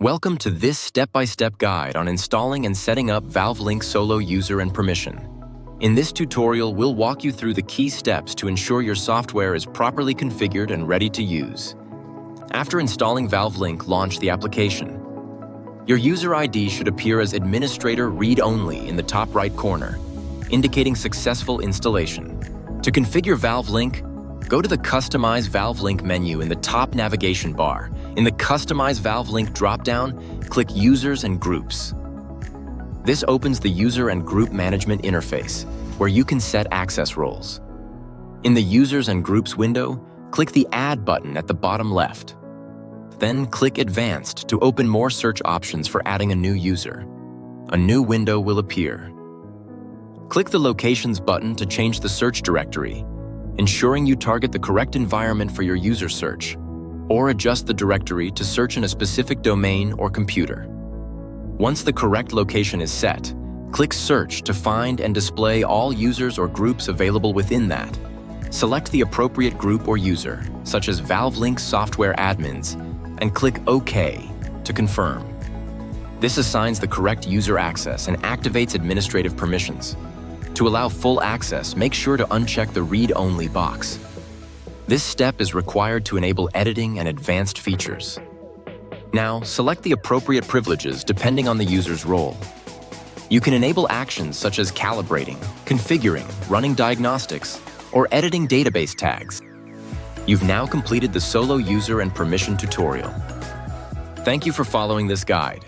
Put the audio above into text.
Welcome to this step-by-step guide on installing and setting up ValveLink Solo User and Permission. In this tutorial, we'll walk you through the key steps to ensure your software is properly configured and ready to use. After installing ValveLink, launch the application. Your user ID should appear as Administrator Read-Only in the top right corner, indicating successful installation. To configure ValveLink, go to the Customize ValveLink menu in the top navigation bar. In the Customize ValveLink dropdown, click Users and Groups. This opens the User and Group Management interface, where you can set access roles. In the Users and Groups window, click the Add button at the bottom left. Then click Advanced to open more search options for adding a new user. A new window will appear. Click the Locations button to change the search directory, ensuring you target the correct environment for your user search, or adjust the directory to search in a specific domain or computer. Once the correct location is set, click Search to find and display all users or groups available within that. Select the appropriate group or user, such as ValveLink Software Admins, and click OK to confirm. This assigns the correct user access and activates administrative permissions. To allow full access, make sure to uncheck the Read-Only box. This step is required to enable editing and advanced features. Now, select the appropriate privileges depending on the user's role. You can enable actions such as calibrating, configuring, running diagnostics, or editing database tags. You've now completed the Solo User and Permission tutorial. Thank you for following this guide.